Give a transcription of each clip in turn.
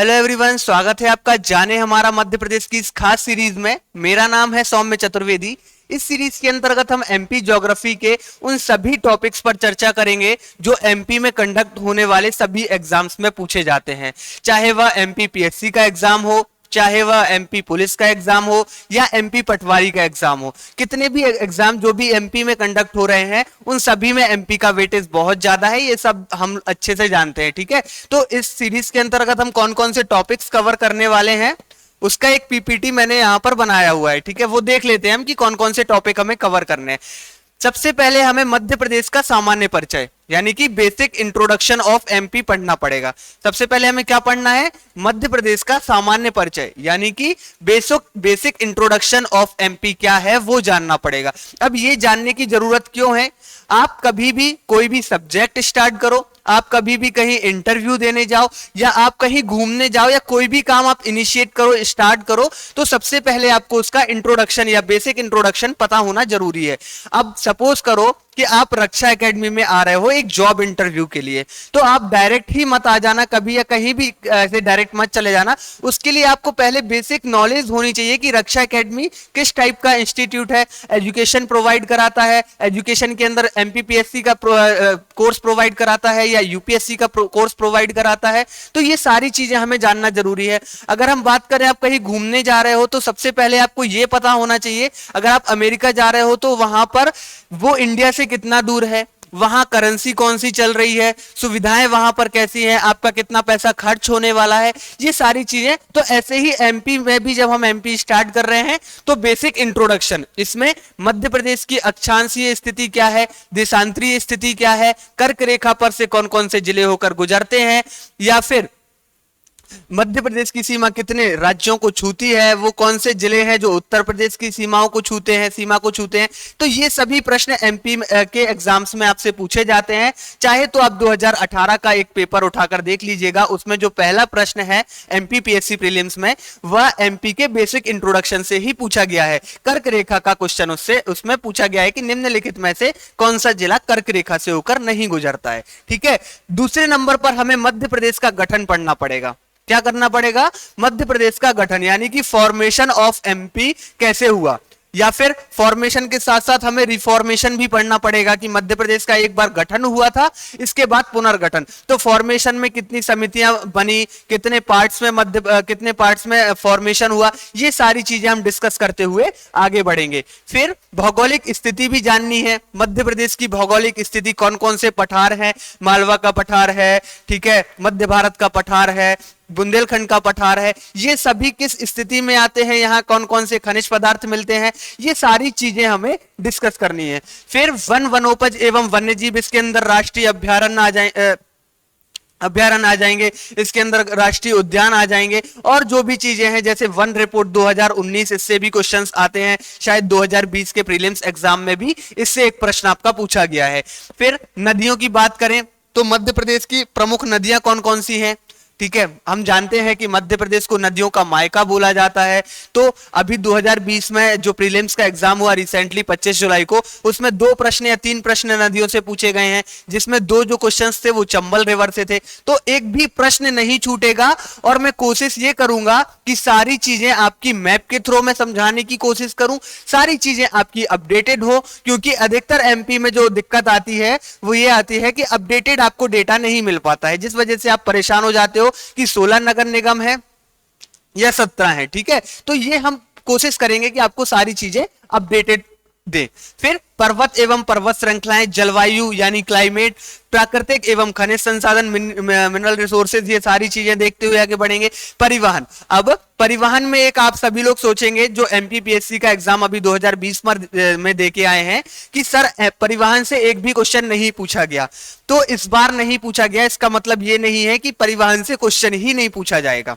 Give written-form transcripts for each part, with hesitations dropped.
Hello everyone, स्वागत है आपका जाने हमारा मध्य प्रदेश की इस खास सीरीज में। मेरा नाम है सौम्य चतुर्वेदी। इस सीरीज के अंतर्गत हम एमपी ज्योग्राफी के उन सभी टॉपिक्स पर चर्चा करेंगे जो एमपी में कंडक्ट होने वाले सभी एग्जाम्स में पूछे जाते हैं, चाहे वह एमपी पीएससी का एग्जाम हो, चाहे वह एमपी पुलिस का एग्जाम हो या एमपी पटवारी का एग्जाम हो। कितने भी एग्जाम जो भी एमपी में कंडक्ट हो रहे हैं उन सभी में एमपी का वेटेज बहुत ज्यादा है, ये सब हम अच्छे से जानते हैं। ठीक है, तो इस सीरीज के अंतर्गत हम कौन कौन से टॉपिक्स कवर करने वाले हैं उसका एक पीपीटी मैंने यहां पर बनाया हुआ है। ठीक है, वो देख लेते हैं हम कि कौन कौन से टॉपिक हमें कवर करने हैं। सबसे पहले हमें मध्य प्रदेश का सामान्य परिचय यानी कि बेसिक इंट्रोडक्शन ऑफ एमपी पढ़ना पड़ेगा। सबसे पहले हमें क्या पढ़ना है? मध्य प्रदेश का सामान्य परिचय यानी कि बेसिक इंट्रोडक्शन ऑफ एमपी क्या है वो जानना पड़ेगा। अब ये जानने की जरूरत क्यों है? आप कभी भी कोई भी सब्जेक्ट स्टार्ट करो, आप कभी भी कहीं इंटरव्यू देने जाओ या आप कहीं घूमने जाओ या कोई भी काम आप इनिशिएट करो, स्टार्ट करो, तो सबसे पहले आपको उसका इंट्रोडक्शन या बेसिक इंट्रोडक्शन पता होना जरूरी है। अब सपोज करो कि आप रक्षा एकेडमी में आ रहे हो एक जॉब इंटरव्यू के लिए, तो आप डायरेक्ट ही मत आ जाना कभी या कहीं भी ऐसे डायरेक्ट मत चले जाना। उसके लिए आपको पहले बेसिक नॉलेज होनी चाहिए कि रक्षा एकेडमी किस टाइप का इंस्टीट्यूट है, एजुकेशन प्रोवाइड कराता है, एजुकेशन के अंदर एमपीपीएससी का कोर्स प्रोवाइड कराता है या यूपीएससी का कोर्स प्रोवाइड कराता है। तो ये सारी चीजें हमें जानना जरूरी है। अगर हम बात करें आप कहीं घूमने जा रहे हो तो सबसे पहले आपको ये पता होना चाहिए, अगर आप अमेरिका जा रहे हो तो वहां पर वो इंडिया से कितना दूर है, वहां करेंसी कौन सी चल रही है, सुविधाएं वहां पर कैसी हैं, आपका कितना पैसा खर्च होने वाला है, ये सारी चीजें। तो ऐसे ही एमपी में भी जब हम एमपी स्टार्ट कर रहे हैं तो बेसिक इंट्रोडक्शन, इसमें मध्य प्रदेश की अक्षांशीय स्थिति क्या है, देशांतरीय स्थिति क्या है, कर्क रेखा पर से कौन कौन से जिले होकर गुजरते हैं, या फिर मध्य प्रदेश की सीमा कितने राज्यों को छूती है, वो कौन से जिले हैं जो उत्तर प्रदेश की सीमाओं को छूते हैं, सीमा को छूते हैं। तो ये सभी प्रश्न एमपी के एग्जाम्स में आपसे पूछे जाते हैं। चाहे तो आप 2018 का एक पेपर उठाकर देख लीजिएगा, उसमें जो पहला प्रश्न है एमपी पीएससी प्रीलिम्स में वह एमपी के बेसिक इंट्रोडक्शन से ही पूछा गया है। कर्क रेखा का क्वेश्चन उसमें पूछा गया है कि निम्नलिखित में से कौन सा जिला कर्क रेखा से होकर नहीं गुजरता है। ठीक है, दूसरे नंबर पर हमें मध्य प्रदेश का गठन पढ़ना पड़ेगा। क्या करना पड़ेगा? मध्य प्रदेश का गठन यानी कि फॉर्मेशन ऑफ एमपी कैसे हुआ, या फिर फॉर्मेशन के साथ साथ हमें रिफॉर्मेशन भी पढ़ना पड़ेगा कि मध्य प्रदेश का एक बार गठन हुआ था, इसके बाद पुनर्गठन, तो फॉर्मेशन में कितनी समितियां बनी, कितने पार्ट्स में फॉर्मेशन हुआ, ये सारी चीजें हम डिस्कस करते हुए आगे बढ़ेंगे। फिर भौगोलिक स्थिति भी जाननी है। मध्य प्रदेश की भौगोलिक स्थिति, कौन कौन से पठार हैं, मालवा का पठार है, ठीक है, मध्य भारत का पठार है, बुंदेलखंड का पठार है, ये सभी किस स्थिति में आते हैं, यहाँ कौन कौन से खनिज पदार्थ मिलते हैं, ये सारी चीजें हमें डिस्कस करनी है। फिर वनोपज एवं वन्यजीव, इसके अंदर राष्ट्रीय अभ्यारण्य आ जाएंगे, इसके अंदर राष्ट्रीय उद्यान आ जाएंगे, और जो भी चीजें हैं जैसे वन रिपोर्ट 2019, इससे भी क्वेश्चंस आते हैं। शायद 2020 के प्रीलिम्स एग्जाम में भी इससे एक प्रश्न आपका पूछा गया है। फिर नदियों की बात करें तो मध्य प्रदेश की प्रमुख नदियां कौन कौन सी हैं? ठीक है, हम जानते हैं कि मध्य प्रदेश को नदियों का मायका बोला जाता है। तो अभी 2020 में जो प्रीलिम्स का एग्जाम हुआ रिसेंटली 25 जुलाई को, उसमें 2 प्रश्न या 3 प्रश्न नदियों से पूछे गए हैं, जिसमें 2 जो क्वेश्चंस थे वो चंबल रिवर से थे। तो एक भी प्रश्न नहीं छूटेगा, और मैं कोशिश ये करूंगा कि सारी चीजें आपकी मैप के थ्रू में समझाने की कोशिश करूं, सारी चीजें आपकी अपडेटेड हो, क्योंकि अधिकतर एमपी में जो दिक्कत आती है वो ये आती है कि अपडेटेड आपको डेटा नहीं मिल पाता है, जिस वजह से आप परेशान हो जाते हो कि 16 नगर निगम है या 17 है। ठीक है, तो ये हम कोशिश करेंगे कि आपको सारी चीजें अपडेटेड दे। फिर पर्वत एवं पर्वत श्रृंखलाएं, जलवायु यानी क्लाइमेट, प्राकृतिक एवं खनिज संसाधन मिनरल रिसोर्सेज, ये सारी चीजें देखते हुए आगे बढ़ेंगे। परिवहन, अब परिवहन में एक आप सभी लोग सोचेंगे जो एमपीपीएससी का एग्जाम अभी 2020 में देके आए हैं कि सर परिवहन से एक भी क्वेश्चन नहीं पूछा गया। तो इस बार नहीं पूछा गया, इसका मतलब ये नहीं है कि परिवहन से क्वेश्चन ही नहीं पूछा जाएगा।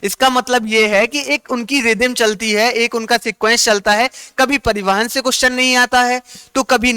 इसका मतलब यह है कि एक उनकी रिदम चलती है, एक उनका सीक्वेंस चलता है। कभी परिवहन से क्वेश्चन नहीं आता है, तो कभी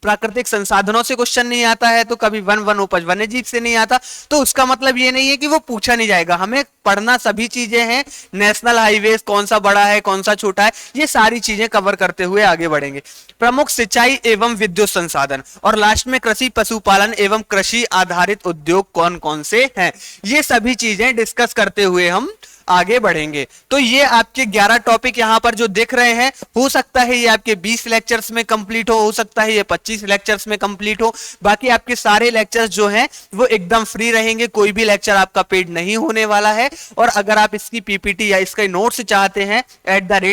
प्राकृतिक संसाधनों से क्वेश्चन नहीं आता है, तो कभी वन वन उपज वन्य जीव से नहीं आता, तो उसका मतलब ये नहीं है कि वो पूछा नहीं जाएगा। हमें पढ़ना सभी चीजें हैं, नेशनल हाईवे कौन सा बड़ा है कौन सा छोटा है, ये सारी चीजें कवर करते हुए आगे बढ़ेंगे। प्रमुख सिंचाई एवं विद्युत संसाधन, और लास्ट में कृषि पशुपालन एवं कृषि आधारित उद्योग कौन कौन से हैं, ये सभी चीजें डिस्कस करते हुए हम आगे बढ़ेंगे। तो ये आपके 11 टॉपिक यहां पर जो दिख रहे हैं, हो सकता है ये आपके 20 लेक्चर्स में कंप्लीट हो सकता है ये 25 लेक्चर्स में कंप्लीट हो। बाकी आपके सारे लेक्चर्स जो हैं वो एकदम फ्री रहेंगे, कोई भी लेक्चर आपका पेड नहीं होने वाला है। और अगर आप इसकी पीपीटी या इसका नोट्स चाहते हैं,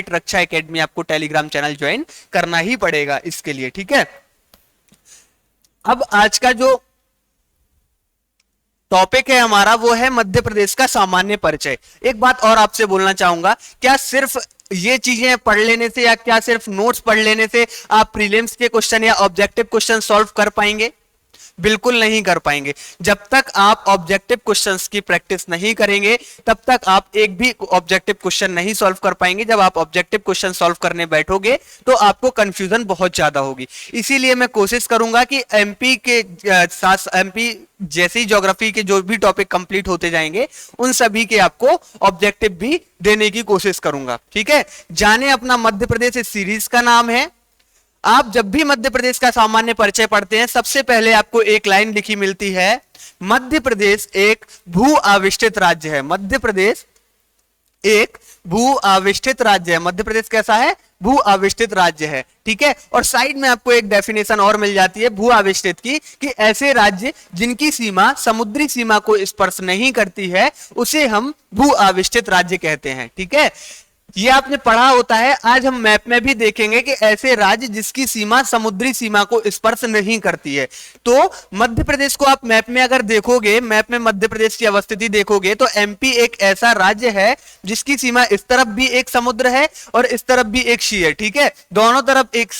@रक्षा एकेडमी आपको टेलीग्राम चैनल ज्वाइन करना ही पड़ेगा इसके लिए, ठीक है। अब आज का जो टॉपिक है हमारा वो है मध्य प्रदेश का सामान्य परिचय। एक बात और आपसे बोलना चाहूंगा, क्या सिर्फ ये चीजें पढ़ लेने से या क्या सिर्फ नोट्स पढ़ लेने से आप प्रीलिम्स के क्वेश्चन या ऑब्जेक्टिव क्वेश्चन सॉल्व कर पाएंगे? बिल्कुल नहीं कर पाएंगे। जब तक आप ऑब्जेक्टिव क्वेश्चंस की प्रैक्टिस नहीं करेंगे तब तक आप एक भी ऑब्जेक्टिव क्वेश्चन नहीं सॉल्व कर पाएंगे। जब आप ऑब्जेक्टिव क्वेश्चन सॉल्व करने बैठोगे तो आपको कंफ्यूजन बहुत ज्यादा होगी। इसीलिए मैं कोशिश करूंगा कि एमपी के साथ एमपी जैसे ज्योग्राफी के जो भी टॉपिक कंप्लीट होते जाएंगे उन सभी के आपको ऑब्जेक्टिव भी देने की कोशिश करूंगा, ठीक है। जाने अपना मध्य प्रदेश इस सीरीज का नाम है। आप जब भी मध्य प्रदेश का सामान्य परिचय पढ़ते हैं, सबसे पहले आपको एक लाइन लिखी मिलती है, मध्य प्रदेश एक भू आविष्टित राज्य है। मध्य प्रदेश एक भू आविष्टित राज्य है। मध्य प्रदेश कैसा है? भू आविष्टित राज्य है, ठीक है। और साइड में आपको एक डेफिनेशन और मिल जाती है भू आविष्टित की, कि ऐसे राज्य जिनकी सीमा समुद्री सीमा को स्पर्श नहीं करती है उसे हम भू आविष्टित राज्य कहते हैं, ठीक है। ये आपने पढ़ा होता है। आज हम मैप में भी देखेंगे कि ऐसे राज्य जिसकी सीमा समुद्री सीमा को स्पर्श नहीं करती है। तो मध्य प्रदेश को आप मैप में अगर देखोगे, मैप में मध्य प्रदेश की अवस्थिति देखोगे तो एमपी एक ऐसा राज्य है जिसकी सीमा इस तरफ भी एक समुद्र है और इस तरफ भी एक सी है, ठीक है। दोनों तरफ एक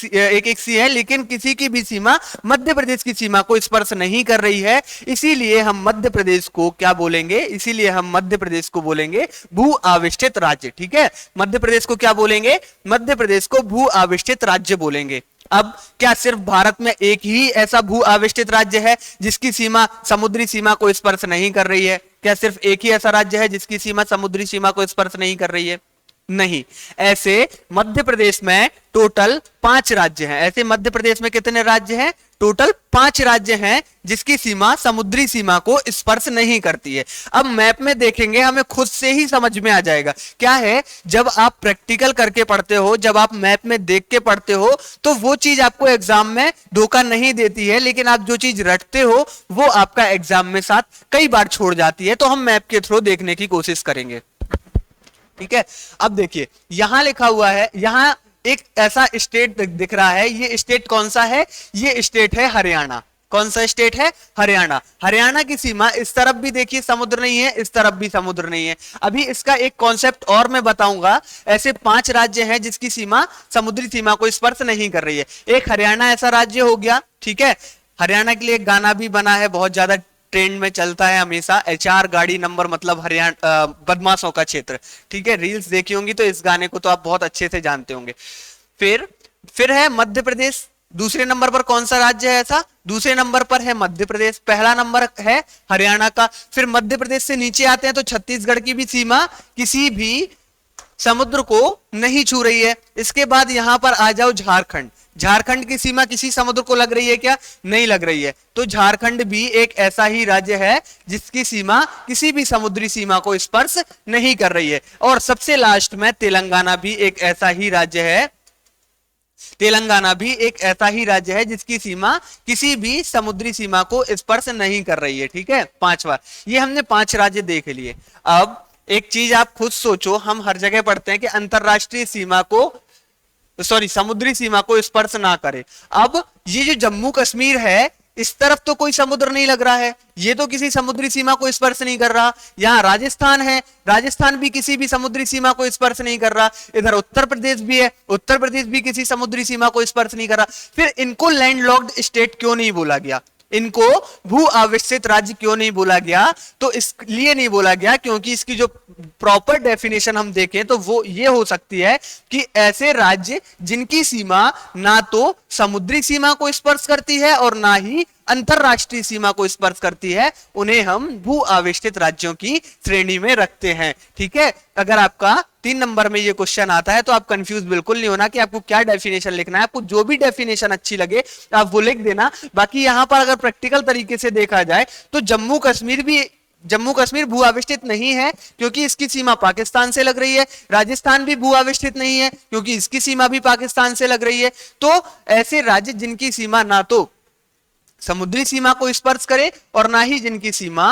एक सी है, लेकिन किसी की भी सीमा मध्य प्रदेश की सीमा को स्पर्श नहीं कर रही है। इसीलिए हम मध्य प्रदेश को क्या बोलेंगे? इसीलिए हम मध्य प्रदेश को बोलेंगे भू आविष्टित राज्य, ठीक है। मध्य प्रदेश को क्या बोलेंगे? मध्य प्रदेश को भू आविष्टित राज्य बोलेंगे। अब क्या सिर्फ भारत में एक ही ऐसा भू आविष्टित राज्य है जिसकी सीमा समुद्री सीमा को स्पर्श नहीं कर रही है? क्या सिर्फ एक ही ऐसा राज्य है जिसकी सीमा समुद्री सीमा को स्पर्श नहीं कर रही है? नहीं, ऐसे मध्य प्रदेश में टोटल 5 राज्य हैं। ऐसे मध्य प्रदेश में कितने राज्य हैं? टोटल 5 राज्य हैं जिसकी सीमा समुद्री सीमा को स्पर्श नहीं करती है। अब मैप में देखेंगे, हमें खुद से ही समझ में आ जाएगा। क्या है, जब आप प्रैक्टिकल करके पढ़ते हो, जब आप मैप में देख के पढ़ते हो, तो वो चीज आपको एग्जाम में धोखा नहीं देती है, लेकिन आप जो चीज रटते हो वो आपका एग्जाम में साथ कई बार छोड़ जाती है। तो हम मैप के थ्रू देखने की कोशिश करेंगे, ठीक है। अब देखिए, यहां लिखा हुआ है, यहां एक ऐसा स्टेट दिख रहा है। ये स्टेट कौन सा है? ये स्टेट है हरियाणा। कौन सा स्टेट है? हरियाणा। हरियाणा की सीमा इस तरफ भी देखिए समुद्र नहीं है, इस तरफ भी समुद्र नहीं है। अभी इसका एक कॉन्सेप्ट और मैं बताऊंगा। ऐसे 5 राज्य हैं जिसकी सीमा समुद्री सीमा को स्पर्श नहीं कर रही है। एक हरियाणा ऐसा राज्य हो गया, ठीक है। हरियाणा के लिए एक गाना भी बना है, बहुत ज्यादा ट्रेंड में चलता है हमेशा, HR गाड़ी नंबर मतलब हरियाणा बदमाशों का क्षेत्र, ठीक है। रील्स देखी होंगी तो इस गाने को तो आप बहुत अच्छे से जानते होंगे। फिर है मध्य प्रदेश। दूसरे नंबर पर कौन सा राज्य है ऐसा? दूसरे नंबर पर है मध्य प्रदेश। पहला नंबर है हरियाणा का। फिर मध्य प्रदेश से नीचे आते हैं तो छत्तीसगढ़ की भी सीमा किसी भी समुद्र को नहीं छू रही है। इसके बाद यहां पर आ जाओ झारखंड। झारखंड की सीमा किसी समुद्र को लग रही है क्या? नहीं लग रही है। तो झारखंड भी एक ऐसा ही राज्य है जिसकी सीमा किसी भी समुद्री सीमा को स्पर्श नहीं कर रही है। और सबसे लास्ट में तेलंगाना भी एक ऐसा ही राज्य है। तेलंगाना भी एक ऐसा ही राज्य है जिसकी सीमा किसी भी समुद्री सीमा को स्पर्श नहीं कर रही है, ठीक है। 5वां, ये हमने 5 राज्य देख लिए। अब एक चीज आप खुद सोचो, हम हर जगह पढ़ते हैं कि अंतरराष्ट्रीय सीमा को समुद्री सीमा को स्पर्श ना करे। अब ये जो जम्मू कश्मीर है, इस तरफ तो कोई समुद्र नहीं लग रहा है, ये तो किसी समुद्री सीमा को स्पर्श नहीं कर रहा। यहाँ राजस्थान है, राजस्थान भी किसी भी समुद्री सीमा को स्पर्श नहीं कर रहा। इधर उत्तर प्रदेश भी है, उत्तर प्रदेश भी किसी समुद्री सीमा को स्पर्श नहीं कर रहा। फिर इनको लैंडलॉक्ड स्टेट क्यों नहीं बोला गया? इनको भू आविष्ठित राज्य क्यों नहीं बोला गया? तो इसलिए नहीं बोला गया क्योंकि इसकी जो प्रॉपर डेफिनेशन हम देखें तो वो ये हो सकती है कि ऐसे राज्य जिनकी सीमा ना तो समुद्री सीमा को स्पर्श करती है और ना ही अंतरराष्ट्रीय सीमा को स्पर्श करती है, उन्हें हम भू आविष्ठित राज्यों की श्रेणी में रखते हैं। ठीक है, अगर आपका 3 नंबर में ये क्वेश्चन आता है तो आप कंफ्यूज बिल्कुल नहीं होना कि आपको क्या डेफिनेशन लिखना है। आपको जो भी डेफिनेशन अच्छी लगे आप वो लिख देना। बाकी यहां पर अगर प्रैक्टिकल तरीके से देखा जाए तो जम्मू कश्मीर भू आविष्ठित नहीं है क्योंकि इसकी सीमा पाकिस्तान से लग रही है। राजस्थान भी भू आविष्ठित नहीं है क्योंकि इसकी सीमा भी पाकिस्तान से लग रही है। तो ऐसे राज्य जिनकी सीमा ना तो समुद्री सीमा को स्पर्श करे और ना ही जिनकी सीमा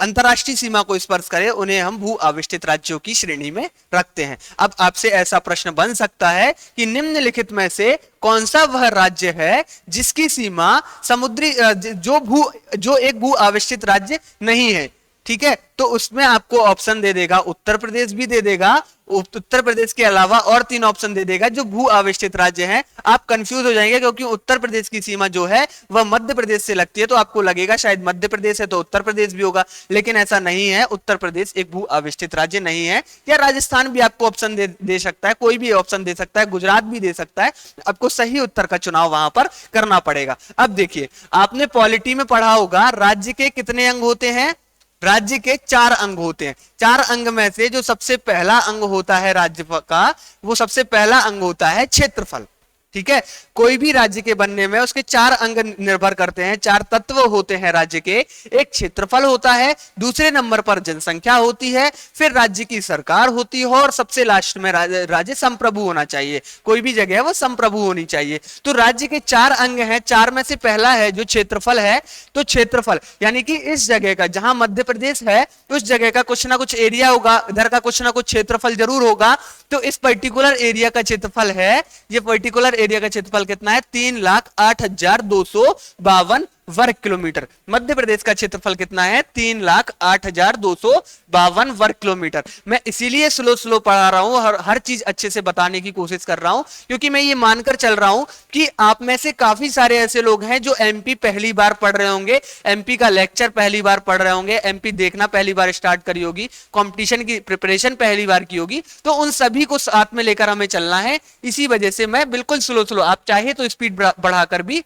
अंतरराष्ट्रीय सीमा को स्पर्श करे, उन्हें हम भू आविष्ठित राज्यों की श्रेणी में रखते हैं। अब आपसे ऐसा प्रश्न बन सकता है कि निम्नलिखित में से कौन सा वह राज्य है जिसकी सीमा समुद्री जो एक भू आविष्ठित राज्य नहीं है? ठीक है, तो उसमें आपको ऑप्शन दे देगा, उत्तर प्रदेश भी दे देगा, उत्तर प्रदेश के अलावा और 3 ऑप्शन दे देगा जो भू आविष्ठित राज्य हैं। आप कंफ्यूज हो जाएंगे क्योंकि उत्तर प्रदेश की सीमा जो है वह मध्य प्रदेश से लगती है, तो आपको लगेगा शायद मध्य प्रदेश है तो उत्तर प्रदेश भी होगा, लेकिन ऐसा नहीं है। उत्तर प्रदेश एक भू आविष्ठित राज्य नहीं है। या राजस्थान भी आपको ऑप्शन दे सकता है, कोई भी ऑप्शन दे सकता है, गुजरात भी दे सकता है। आपको सही उत्तर का चुनाव वहां पर करना पड़ेगा। अब देखिए, आपने पॉलिटी में पढ़ा होगा राज्य के कितने अंग होते हैं? राज्य के 4 अंग होते हैं। 4 अंग में से जो सबसे पहला अंग होता है राज्य का, वो सबसे पहला अंग होता है क्षेत्रफल। ठीक है, कोई भी राज्य के बनने में उसके 4 अंग निर्भर करते हैं, 4 तत्व होते हैं राज्य के। एक क्षेत्रफल होता है, दूसरे नंबर पर जनसंख्या होती है, फिर राज्य की सरकार होती है और सबसे लास्ट में राज्य संप्रभु होना चाहिए। कोई भी जगह है वो संप्रभु होनी चाहिए। तो राज्य के 4 अंग हैं, 4 में से पहला है जो क्षेत्रफल है। तो क्षेत्रफल यानी कि इस जगह का, जहां मध्य प्रदेश है उस जगह का कुछ ना कुछ एरिया होगा, इधर का कुछ ना कुछ क्षेत्रफल जरूर होगा। तो इस पर्टिकुलर एरिया का क्षेत्रफल है, ये पर्टिकुलर एरिया का क्षेत्रफल कितना है? 3,08,252 वर्ग किलोमीटर। मध्य प्रदेश का क्षेत्रफल कितना है? 3,08,252 वर्ग किलोमीटर। मैं इसीलिए स्लो पढ़ा रहा हूं, हर चीज अच्छे से बताने की कोशिश कर रहा हूं क्योंकि मैं ये मानकर चल रहा हूं कि आप में से काफी सारे ऐसे लोग हैं जो एमपी पहली बार पढ़ रहे होंगे, एमपी का लेक्चर पहली बार पढ़ रहे होंगे, एमपी देखना पहली बार स्टार्ट करी होगी, कंपटीशन की प्रिपरेशन पहली बार की होगी। तो उन सभी को साथ में लेकर हमें चलना है। इसी वजह से मैं बिल्कुल स्लो, आप चाहे तो स्पीड बढ़ाकर भी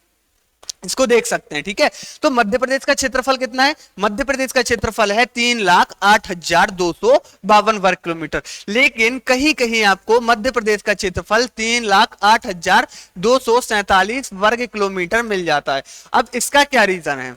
इसको देख सकते हैं। ठीक है, तो मध्य प्रदेश का क्षेत्रफल कितना है? मध्य प्रदेश का क्षेत्रफल है 3,08,252 वर्ग किलोमीटर। लेकिन कहीं कहीं आपको मध्य प्रदेश का क्षेत्रफल 3,08,247 वर्ग किलोमीटर मिल जाता है। अब इसका क्या रीजन है?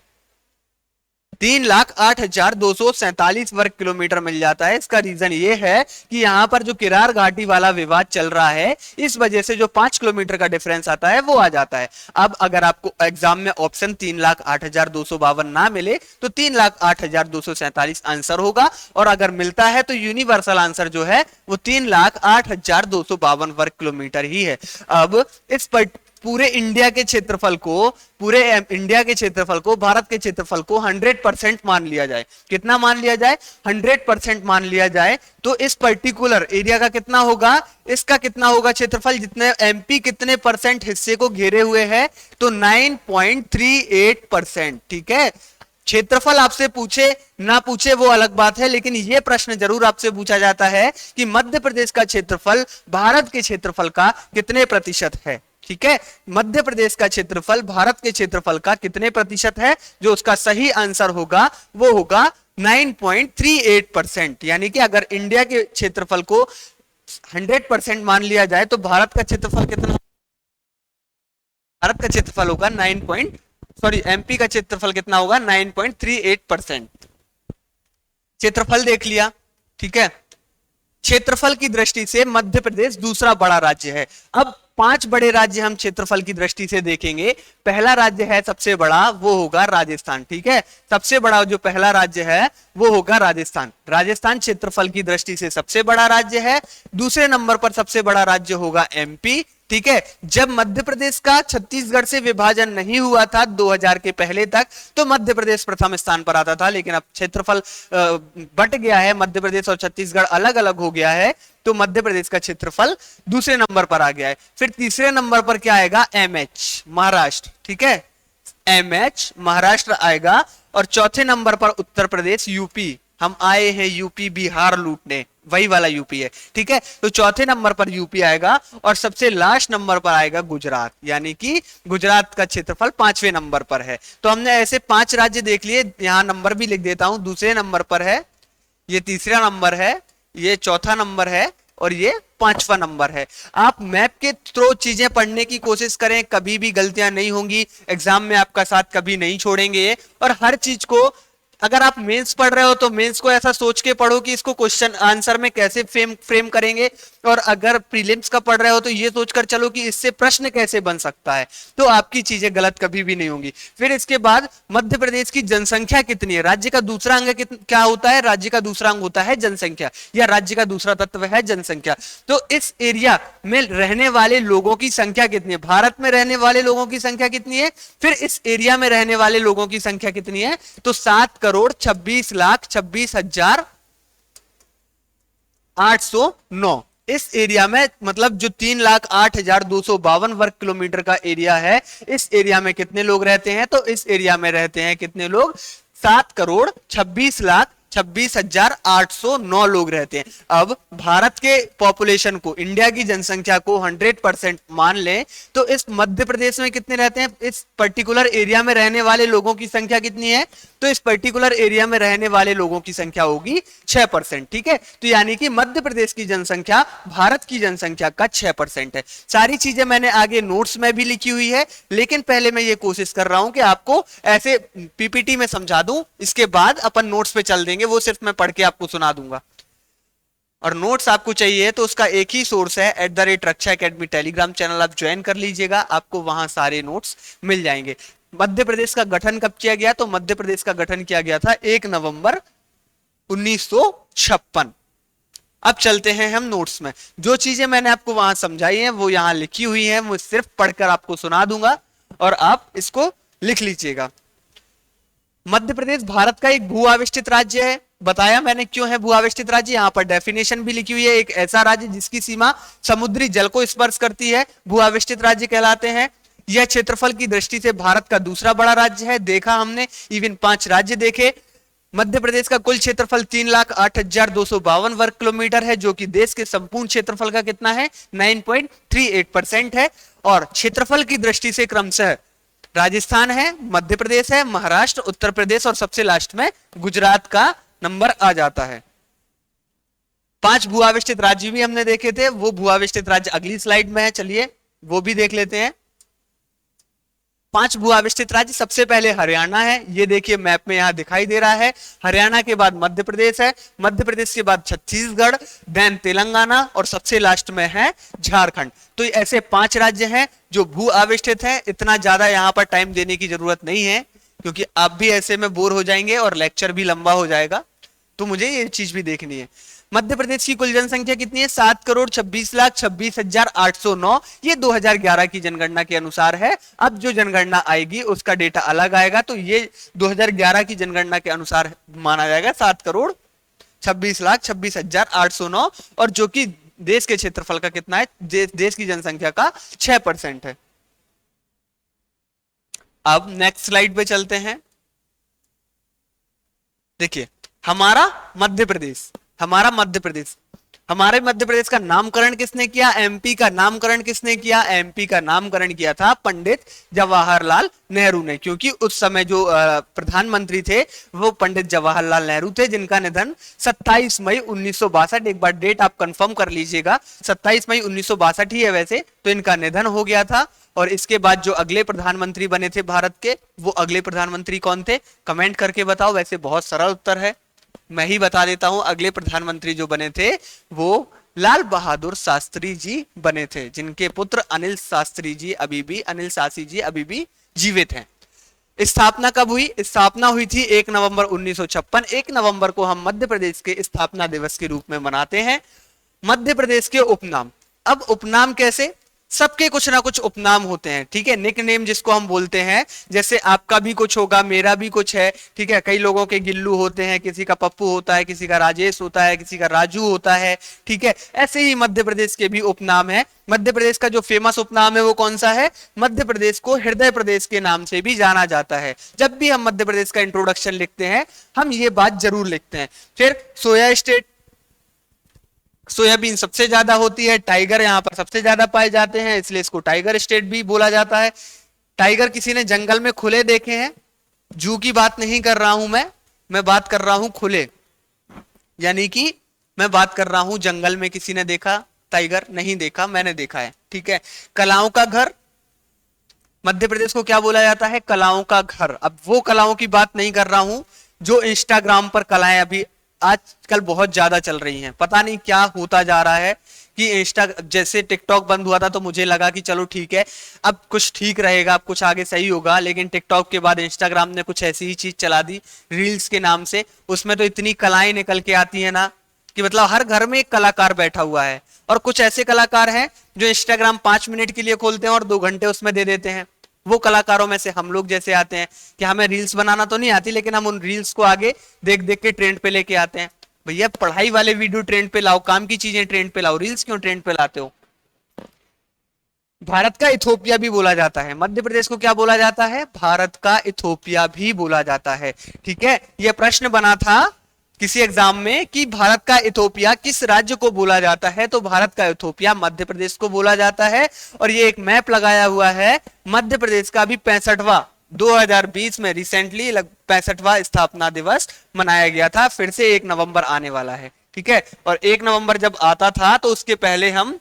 3,08,247 वर्ग किलोमीटर मिल जाता है। इसका रीजन ये है कि यहां पर जो किरार घाटी वाला विवाद चल रहा है, इस वजह से जो 5 किलोमीटर का डिफरेंस आता है वो आ जाता है। अब अगर आपको एग्जाम में ऑप्शन 3,08,252 ना मिले तो 3,08,247 आंसर होगा, और अगर मिलता है तो यूनिवर्सल आंसर जो है वो 3,08,252 वर्ग किलोमीटर ही है। अब इस पूरे इंडिया के क्षेत्रफल को, भारत के क्षेत्रफल को 100% मान लिया जाए। कितना मान लिया जाए? 100% मान लिया जाए। तो इस पर्टिकुलर एरिया का कितना होगा? इसका कितना होगा क्षेत्रफल? जितने एमपी कितने परसेंट हिस्से को घेरे हुए है? तो 9.38%। ठीक है, क्षेत्रफल आपसे पूछे ना पूछे वो अलग बात है, लेकिन यह प्रश्न जरूर आपसे पूछा जाता है कि मध्य प्रदेश का क्षेत्रफल भारत के क्षेत्रफल का कितने प्रतिशत है। ठीक है, मध्य प्रदेश का क्षेत्रफल भारत के क्षेत्रफल का कितने प्रतिशत है? जो उसका सही आंसर होगा वो होगा 9.38%। यानी कि अगर इंडिया के क्षेत्रफल को 100% मान लिया जाए तो भारत का क्षेत्रफल कितना? भारत का क्षेत्रफल होगा एमपी का क्षेत्रफल कितना होगा? 9.38%। क्षेत्रफल देख लिया। ठीक है, क्षेत्रफल की दृष्टि से मध्य प्रदेश दूसरा बड़ा राज्य है। अब 5 बड़े राज्य हम क्षेत्रफल की दृष्टि से देखेंगे। पहला राज्य है सबसे बड़ा, वो होगा राजस्थान। ठीक है, सबसे बड़ा जो पहला राज्य है वो होगा राजस्थान। राजस्थान क्षेत्रफल की दृष्टि से सबसे बड़ा राज्य है। दूसरे नंबर पर सबसे बड़ा राज्य होगा एमपी। ठीक है, जब मध्य प्रदेश का छत्तीसगढ़ से विभाजन नहीं हुआ था 2000 के पहले तक, तो मध्य प्रदेश प्रथम स्थान पर आता था, लेकिन अब क्षेत्रफल बट गया है, मध्य प्रदेश और छत्तीसगढ़ अलग अलग हो गया है, तो मध्य प्रदेश का क्षेत्रफल दूसरे नंबर पर आ गया है। फिर तीसरे नंबर पर क्या आएगा? एमएच, महाराष्ट्र। ठीक है, एमएच महाराष्ट्र आएगा, और चौथे नंबर पर उत्तर प्रदेश यूपी, हम आए हैं यूपी बिहार लूटने, वही वाला यूपी है, ठीक है। तो चौथे नंबर पर यूपी आएगा, और सबसे लास्ट नंबर पर आएगा गुजरात, यानी कि गुजरात का क्षेत्रफल 5वें नंबर पर है। तो हमने ऐसे 5 राज्य देख लिए, यहां नंबर भी लिख देता हूं। दूसरे नंबर पर है, ये तीसरा नंबर है, ये चौथा नंबर है, और ये 5वां नंबर है। आप मैप के थ्रू चीजें पढ़ने की कोशिश करें, कभी भी गलतियां नहीं होंगी, एग्जाम में आपका साथ कभी नहीं छोड़ेंगे ये। और हर चीज को, अगर आप मेंस पढ़ रहे हो तो मेंस को ऐसा सोच के पढ़ो कि इसको क्वेश्चन आंसर में कैसे फ्रेम करेंगे, और अगर प्रीलिम्स का पढ़ रहे हो तो ये सोचकर चलो कि इससे प्रश्न कैसे बन सकता है, तो आपकी चीजें गलत कभी भी नहीं होंगी। फिर इसके बाद मध्य प्रदेश की जनसंख्या कितनी है। राज्य का दूसरा अंग क्या होता है, राज्य का दूसरा अंग होता है जनसंख्या, या राज्य का दूसरा तत्व है जनसंख्या। तो इस एरिया में रहने वाले लोगों की संख्या कितनी है, भारत में रहने वाले लोगों की संख्या कितनी है, फिर इस एरिया में रहने वाले लोगों की संख्या कितनी है, तो 7,26,26,809। इस एरिया में, मतलब जो 3,08,252 वर्ग किलोमीटर का एरिया है, इस एरिया में कितने लोग रहते हैं, तो इस एरिया में रहते हैं कितने लोग, 7,26,26,809 लोग रहते हैं। अब भारत के पॉपुलेशन को, इंडिया की जनसंख्या को 100% मान लें, तो इस मध्य प्रदेश में कितने रहते हैं, इस पर्टिकुलर एरिया में रहने वाले लोगों की संख्या कितनी है, तो इस पर्टिकुलर एरिया में रहने वाले लोगों की संख्या होगी 6%, ठीक है। तो यानी कि मध्य प्रदेश की जनसंख्या भारत की जनसंख्या का 6% है। सारी चीजें मैंने आगे नोट्स में भी लिखी हुई है, लेकिन पहले मैं ये कोशिश कर रहा हूं कि आपको ऐसे पीपीटी में समझा दूं, इसके बाद अपन नोट्स पे चल देंगे, वो सिर्फ मैं पढ़ के आपको सुना दूंगा। और नोट्स आपको चाहिए तो उसका एक ही सोर्स है, @रक्षा एकेडमी टेलीग्राम चैनल, आप ज्वाइन कर लीजिएगा, आपको वहां सारे नोट्स मिल जाएंगे। मध्य प्रदेश का गठन कब किया गया, तो मध्य प्रदेश का गठन किया गया था 1 नवंबर 1956। अब चलते हैं हम नोट्स में। जो चीजें मैंने आपको वहां समझाई हैं वो यहां लिखी हुई हैं, वो सिर्फ पढ़कर आपको सुना दूंगा और आप इसको लिख लीजिएगा। मध्य प्रदेश भारत का एक भू आविष्टित राज्य है, बताया मैंने क्यों है भू आविष्टित राज्य, यहां पर डेफिनेशन भी लिखी हुई है। एक ऐसा राज्य जिसकी सीमा समुद्री जल को स्पर्श करती है, भू आविष्टित राज्य कहलाते हैं। यह क्षेत्रफल की दृष्टि से भारत का दूसरा बड़ा राज्य है, देखा हमने, इवन 5 राज्य देखे। मध्य प्रदेश का कुल क्षेत्रफल 3,08,252 वर्ग किलोमीटर है, जो कि देश के संपूर्ण क्षेत्रफल का कितना है, 9.38% है। और क्षेत्रफल की दृष्टि से क्रमशः राजस्थान है, मध्य प्रदेश है, महाराष्ट्र, उत्तर प्रदेश और सबसे लास्ट में गुजरात का नंबर आ जाता है। 5 भू आविष्टित राज्य भी हमने देखे थे, वो भू आविष्टित राज्य अगली स्लाइड में है, चलिए वो भी देख लेते हैं। 5 भू आविष्टित राज्य, सबसे पहले हरियाणा है, ये देखिए मैप में यहां दिखाई दे रहा है। हरियाणा के बाद मध्य प्रदेश है, मध्य प्रदेश के बाद छत्तीसगढ़, देन तेलंगाना और सबसे लास्ट में है झारखंड। तो ऐसे 5 राज्य हैं जो भू आविष्टित हैं। इतना ज्यादा यहां पर टाइम देने की जरूरत नहीं है, क्योंकि आप भी ऐसे में बोर हो जाएंगे और लेक्चर भी लंबा हो जाएगा, तो मुझे ये चीज भी देखनी है। मध्य प्रदेश की कुल जनसंख्या कितनी है, 7,26,26,809। ये 2011 की जनगणना के अनुसार है। अब जो जनगणना आएगी उसका डेटा अलग आएगा, तो ये 2011 की जनगणना के अनुसार माना जाएगा 7,26,26,809, और जो कि देश के क्षेत्रफल का कितना है, देश की जनसंख्या का 6% है। अब नेक्स्ट स्लाइड पे चलते हैं। देखिए हमारे मध्य प्रदेश का नामकरण किसने किया, एमपी का नामकरण किसने किया, एमपी का नामकरण किया था पंडित जवाहरलाल नेहरू ने, क्योंकि उस समय जो प्रधानमंत्री थे वो पंडित जवाहरलाल नेहरू थे, जिनका निधन 27 मई 1962, एक बार डेट आप कंफर्म कर लीजिएगा, 27 मई 1962 ही है वैसे, तो इनका निधन हो गया था। और इसके बाद जो अगले प्रधानमंत्री बने थे भारत के, वो अगले प्रधानमंत्री कौन थे, कमेंट करके बताओ। वैसे बहुत सरल उत्तर है, मैं ही बता देता हूं। अगले प्रधानमंत्री जो बने थे वो लाल बहादुर शास्त्री जी बने थे, जिनके पुत्र अनिल शास्त्री जी अभी भी, अनिल शास्त्री जी अभी भी जीवित हैं। स्थापना कब हुई, स्थापना हुई थी 1 नवंबर 1956। 1 नवंबर को हम मध्य प्रदेश के स्थापना दिवस के रूप में मनाते हैं। मध्य प्रदेश के उपनाम, अब उपनाम कैसे, सबके कुछ ना कुछ उपनाम होते हैं, ठीक है, निक नेम जिसको हम बोलते हैं। जैसे आपका भी कुछ होगा, मेरा भी कुछ है, ठीक है। कई लोगों के गिल्लू होते हैं, किसी का पप्पू होता है, किसी का राजेश होता है, किसी का राजू होता है, ठीक है। ऐसे ही मध्य प्रदेश के भी उपनाम है। मध्य प्रदेश का जो फेमस उपनाम है वो कौन सा है? मध्य प्रदेश को हृदय प्रदेश के नाम से भी जाना जाता है। जब भी हम मध्य प्रदेश का इंट्रोडक्शन लिखते हैं हम ये बात जरूर लिखते हैं। फिर सोया स्टेट, सोयाबीन सबसे ज्यादा होती है, टाइगर यहां पर सबसे ज्यादा पाए जाते हैं, इसलिए इसको टाइगर स्टेट भी बोला जाता है। टाइगर किसी ने जंगल में खुले देखे हैं? जू की बात नहीं कर रहा हूं मैं बात कर रहा हूं खुले, यानी कि मैं बात कर रहा हूं जंगल में किसी ने देखा टाइगर? नहीं देखा, मैंने देखा है, ठीक है। कलाओं का घर, मध्य प्रदेश को क्या बोला जाता है? कलाओं का घर। अब वो कलाओं की बात नहीं कर रहा हूं जो इंस्टाग्राम पर कलाएं अभी आजकल बहुत ज्यादा चल रही हैं। पता नहीं क्या होता जा रहा है कि इंस्टा, जैसे टिकटॉक बंद हुआ था तो मुझे लगा कि चलो ठीक है अब कुछ ठीक रहेगा, अब कुछ आगे सही होगा, लेकिन टिकटॉक के बाद इंस्टाग्राम ने कुछ ऐसी ही चीज चला दी रील्स के नाम से। उसमें तो इतनी कलाएं निकल के आती है ना कि मतलब हर घर में एक कलाकार बैठा हुआ है। और कुछ ऐसे कलाकार हैं जो इंस्टाग्राम 5 मिनट के लिए खोलते हैं और 2 घंटे उसमें दे देते हैं। वो कलाकारों में से हम लोग जैसे आते हैं कि हमें रील्स बनाना तो नहीं आती, लेकिन हम उन रील्स को आगे देख देख के ट्रेंड पे लेके आते हैं। भैया पढ़ाई वाले वीडियो ट्रेंड पे लाओ, काम की चीजें ट्रेंड पे लाओ, रील्स क्यों ट्रेंड पे लाते हो? भारत का इथोपिया भी बोला जाता है। मध्य प्रदेश को क्या बोला जाता है? भारत का इथोपिया भी बोला जाता है, ठीक है। यह प्रश्न बना था किसी एग्जाम में कि भारत का इथोपिया किस राज्य को बोला जाता है, तो भारत का इथोपिया मध्य प्रदेश को बोला जाता है। और ये एक मैप लगाया हुआ है, मध्य प्रदेश का भी 65वां 2020 में रिसेंटली 65वां स्थापना दिवस मनाया गया था। फिर से 1 नवंबर आने वाला है, ठीक है। और 1 नवंबर जब आता था तो उसके पहले हम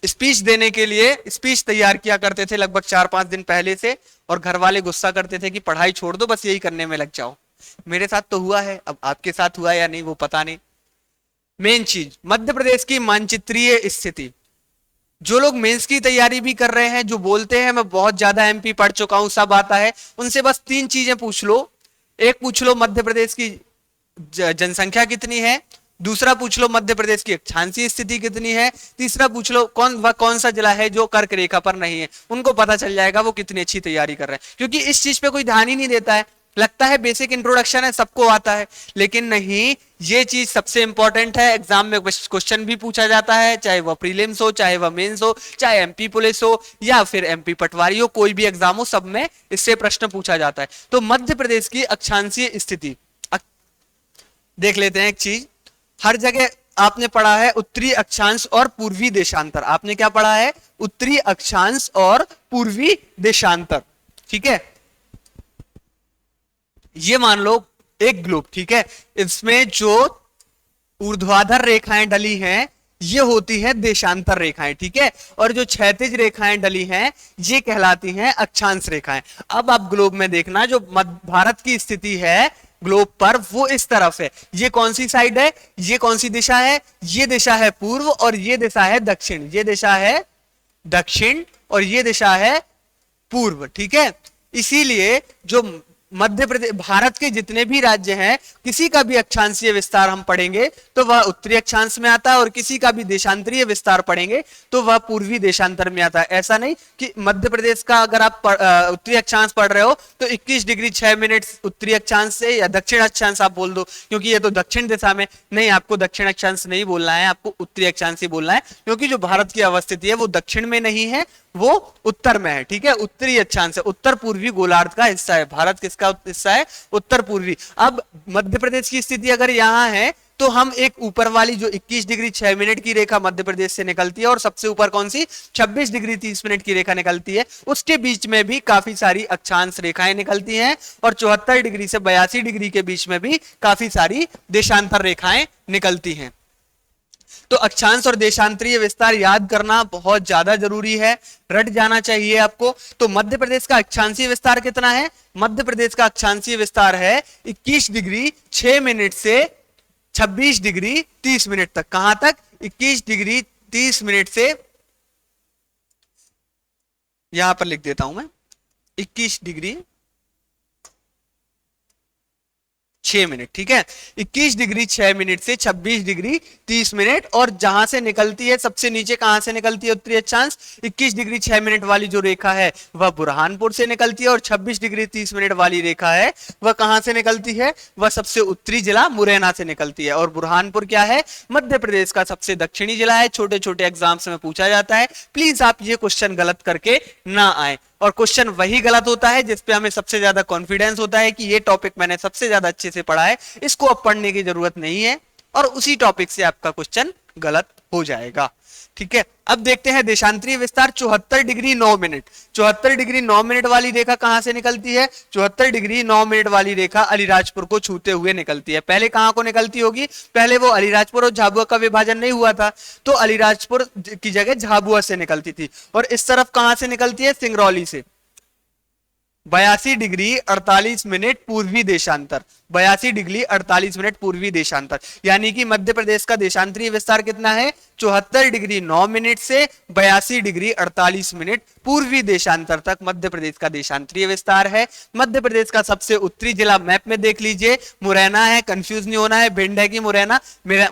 स्पीच देने के लिए स्पीच तैयार किया करते थे लगभग 4-5 दिन पहले से, और घर वाले गुस्सा करते थे कि पढ़ाई छोड़ दो, बस यही करने में लग जाओ। मेरे साथ तो हुआ है, अब आपके साथ हुआ या नहीं वो पता नहीं। मेन चीज मध्य प्रदेश की मानचित्रीय स्थिति। जो लोग मेंस की तैयारी भी कर रहे हैं, जो बोलते हैं मैं बहुत ज्यादा एमपी पढ़ चुका हूं, सब आता है, उनसे बस 3 चीजें पूछ लो। एक पूछ लो मध्य प्रदेश की जनसंख्या कितनी है, दूसरा पूछ लो मध्य प्रदेश की अक्षांशीय स्थिति कितनी है, तीसरा पूछ लो कौन सा जिला है जो कर्क रेखा पर नहीं है। उनको पता चल जाएगा वो कितनी अच्छी तैयारी कर रहे हैं, क्योंकि इस चीज पे कोई ध्यान ही नहीं देता है। लगता है बेसिक इंट्रोडक्शन है, सबको आता है, लेकिन नहीं, ये चीज सबसे इंपॉर्टेंट है। एग्जाम में क्वेश्चन भी पूछा जाता है, चाहे वह प्रीलिम्स हो, चाहे वह मेंस हो, चाहे एमपी पुलिस हो या फिर एमपी पटवारी हो, कोई भी एग्जाम हो, सब में इससे प्रश्न पूछा जाता है। तो मध्य प्रदेश की अक्षांशीय स्थिति देख लेते हैं। एक चीज हर जगह आपने पढ़ा है उत्तरी अक्षांश और पूर्वी देशांतर। आपने क्या पढ़ा है? उत्तरी अक्षांश और पूर्वी देशांतर, ठीक है। ये मान लो एक ग्लोब, ठीक है, इसमें जो ऊर्ध्वाधर रेखाएं डली हैं ये होती हैं देशांतर रेखाएं, ठीक है। और जो क्षैतिज रेखाएं डली हैं ये कहलाती हैं अक्षांश रेखाएं। अब आप ग्लोब में देखना, जो भारत की स्थिति है ग्लोब पर वो इस तरफ है। ये कौन सी साइड है? ये कौन सी दिशा है? ये दिशा है पूर्व और ये दिशा है दक्षिण। ये दिशा है दक्षिण और ये दिशा है पूर्व, ठीक है। इसीलिए जो मध्य प्रदेश, भारत के जितने भी राज्य हैं, किसी का भी अक्षांशीय विस्तार हम पढ़ेंगे तो वह उत्तरी अक्षांश में आता है, और किसी का भी देशांतरीय विस्तार पढ़ेंगे तो वह पूर्वी देशांतर में आता है। ऐसा नहीं कि मध्य प्रदेश का अगर आप उत्तरी अक्षांश पढ़ रहे हो तो 21 डिग्री 6 मिनट उत्तरी अक्षांश से या दक्षिण अक्षांश आप बोल दो, क्योंकि ये तो दक्षिण दिशा में। नहीं, आपको दक्षिण अक्षांश नहीं बोलना है, आपको उत्तरी अक्षांश ही बोलना है, क्योंकि जो भारत की अवस्थिति है वो दक्षिण में नहीं है, वो उत्तर में है, ठीक है। उत्तरी अक्षांश है, उत्तर पूर्वी गोलार्ध का हिस्सा है। भारत किसका हिस्सा है? उत्तर पूर्वी। अब मध्य प्रदेश की स्थिति अगर यहां है तो हम एक ऊपर वाली जो 21 डिग्री 6 मिनट की रेखा मध्य प्रदेश से निकलती है, और सबसे ऊपर कौन सी 26 डिग्री 30 मिनट की रेखा निकलती है, उसके बीच में भी काफी सारी अक्षांश रेखाएं निकलती हैं, और 74 डिग्री से 82 डिग्री के बीच में भी काफी सारी देशांतर रेखाएं निकलती हैं। तो अक्षांश और देशांतरीय विस्तार याद करना बहुत ज्यादा जरूरी है, रट जाना चाहिए आपको। तो मध्य प्रदेश का अक्षांशीय विस्तार कितना है? मध्य प्रदेश का अक्षांशीय विस्तार है 21 डिग्री 6 मिनट से 26 डिग्री 30 मिनट तक। कहां तक? 21 डिग्री 30 मिनट से, यहां पर लिख देता हूं मैं, 21 डिग्री 6 मिनट, ठीक है। 21 डिग्री 6 मिनट से 26 डिग्री 30 मिनट, और जहां से निकलती है सबसे नीचे, कहां से निकलती है उत्तरी अक्षांश, 21 डिग्री 6 मिनट वाली जो रेखा है वह बुरहानपुर से निकलती है, और 26 डिग्री 30 मिनट वाली रेखा है वह कहां से निकलती है, वह सबसे उत्तरी जिला मुरैना से निकलती है। और बुरहानपुर क्या है, मध्य प्रदेश का सबसे दक्षिणी जिला है। छोटे छोटे एग्जाम्स में पूछा जाता है, प्लीज आप ये क्वेश्चन गलत करके ना आए। और क्वेश्चन वही गलत होता है जिसपे हमें सबसे ज्यादा कॉन्फिडेंस होता है कि ये टॉपिक मैंने सबसे ज्यादा अच्छे से पढ़ा है, इसको अब पढ़ने की जरूरत नहीं है, और उसी टॉपिक से आपका क्वेश्चन गलत हो जाएगा, ठीक है। अब देखते हैं देशांतरीय विस्तार 74 डिग्री 9 मिनट। 74 डिग्री 9 मिनट वाली रेखा कहां से निकलती है, 74 डिग्री 9 मिनट वाली रेखा अलीराजपुर को छूते हुए निकलती है। पहले कहां को निकलती होगी, पहले वो अलीराजपुर और झाबुआ का विभाजन नहीं हुआ था, तो अलीराजपुर की जगह झाबुआ से निकलती थी। और इस तरफ कहां से निकलती है, सिंगरौली से। 82 डिग्री 48 मिनट पूर्वी देशांतर, 82 डिग्री 48 मिनट पूर्वी देशांतर, यानी कि मध्य प्रदेश का देशांतरीय विस्तार कितना है, 74 डिग्री 9 मिनट से 82 डिग्री 48 मिनट पूर्वी देशांतर तक मध्य प्रदेश का देशांतरीय विस्तार है। मध्य प्रदेश का सबसे उत्तरी जिला मैप में देख लीजिए, मुरैना है, कंफ्यूज नहीं होना है, भिंड है कि मुरैना,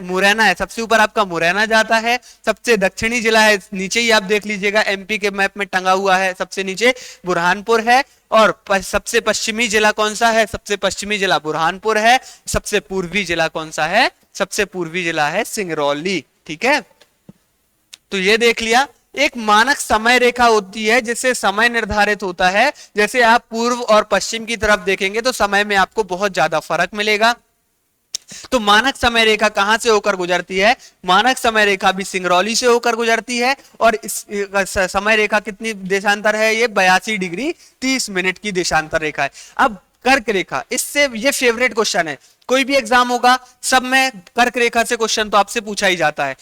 मुरैना है, सबसे ऊपर आपका मुरैना जाता है। सबसे दक्षिणी जिला है, नीचे ही आप देख लीजिएगा, एमपी के मैप में टंगा हुआ है, सबसे नीचे बुरहानपुर है। और सबसे पश्चिमी जिला कौन सा है, सबसे पश्चिमी जिला बुरहानपुर है। सबसे पूर्वी जिला कौन सा है, सबसे पूर्वी जिला है सिंगरौली, ठीक है। तो ये देख लिया। एक मानक समय रेखा होती है जिससे समय निर्धारित होता है। जैसे आप पूर्व और पश्चिम की तरफ देखेंगे तो समय में आपको बहुत ज्यादा फर्क मिलेगा। तो मानक समय रेखा कहां से होकर गुजरती है, मानक समय रेखा भी सिंगरौली से होकर गुजरती है। और इस समय रेखा कितनी देशांतर है, ये 82 डिग्री 30 मिनट की देशांतर रेखा है। अब कर्क रेखा, इससे ये फेवरेट क्वेश्चन है, कोई भी एग्जाम होगा सब में कर्क रेखा से क्वेश्चन तो आपसे पूछा ही जाता है।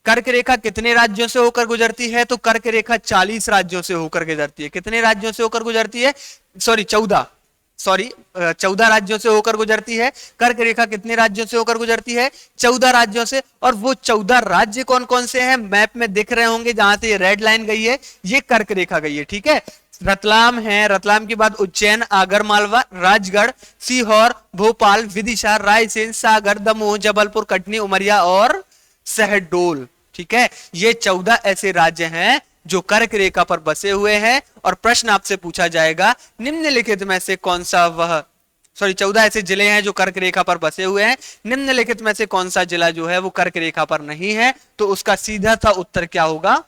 कर्क रेखा कितने राज्यों से होकर गुजरती है, तो कर्क रेखा 40 राज्यों से होकर गुजरती है। कितने राज्यों से होकर गुजरती है, 14 राज्यों से होकर गुजरती है। कर्क रेखा कितने राज्यों से होकर गुजरती है, 14 राज्यों से। और वो 14 राज्य कौन कौन से हैं, मैप में दिख रहे होंगे, जहां से ये रेड लाइन गई है ये कर्क रेखा गई है, ठीक है। रतलाम है, रतलाम के बाद उज्जैन, आगरमालवा, राजगढ़, सीहोर, भोपाल, विदिशा, रायसेन, सागर, दमोह, जबलपुर, कटनी, उमरिया और शहडोल, ठीक है। ये 14 ऐसे राज्य हैं जो कर्क रेखा पर बसे हुए हैं। और प्रश्न आपसे पूछा जाएगा, निम्नलिखित में से कौन सा 14 ऐसे जिले हैं जो कर्क रेखा पर बसे हुए हैं, निम्नलिखित में से कौन सा जिला जो है वो कर्क रेखा पर नहीं है। तो उसका सीधा सा उत्तर क्या होगा,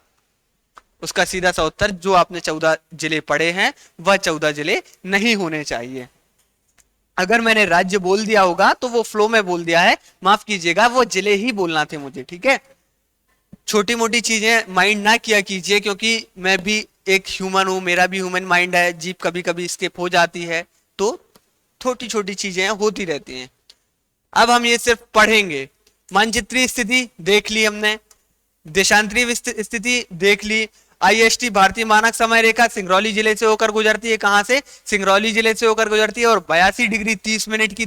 उसका सीधा सा उत्तर जो आपने 14 जिले पढ़े हैं वह 14 जिले नहीं होने चाहिए। अगर मैंने राज्य बोल दिया होगा तो वो फ्लो में बोल दिया है, माफ कीजिएगा, वो जिले ही बोलना थे मुझे, ठीक है। छोटी मोटी चीजें माइंड ना किया कीजिए, क्योंकि मैं भी एक ह्यूमन हूं, मेरा भी ह्यूमन माइंड है, जीप कभी कभी स्किप हो जाती है, तो छोटी छोटी चीजें होती रहती हैं। अब हम ये सिर्फ पढ़ेंगे। मानचित्रीय स्थिति देख ली हमने, देशांतरीय स्थिति देख ली। आईएसटी भारतीय मानक समय रेखा सिंगरौली जिले से होकर गुजरती है, कहां से, सिंगरौली जिले से होकर गुजरती है। और 82 डिग्री 30 मिनट की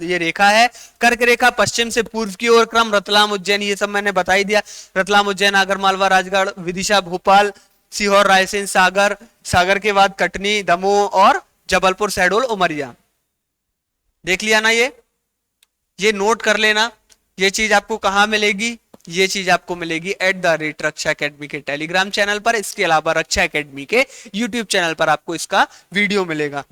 ये रेखा है। कर्क रेखा पश्चिम से पूर्व की ओर क्रम, रतलाम, उज्जैन, ये सब मैंने बता ही दिया। रतलाम, उज्जैन, आगरमालवा, राजगढ़, विदिशा, भोपाल, सीहोर, रायसेन, सागर, सागर के बाद कटनी, दमोह और जबलपुर, शहडोल, उमरिया। देख लिया ना, ये नोट कर लेना। ये चीज आपको कहां मिलेगी, ये चीज आपको मिलेगी @रक्षा एकेडमी के टेलीग्राम चैनल पर। इसके अलावा रक्षा एकेडमी के यूट्यूब चैनल पर आपको इसका वीडियो मिलेगा।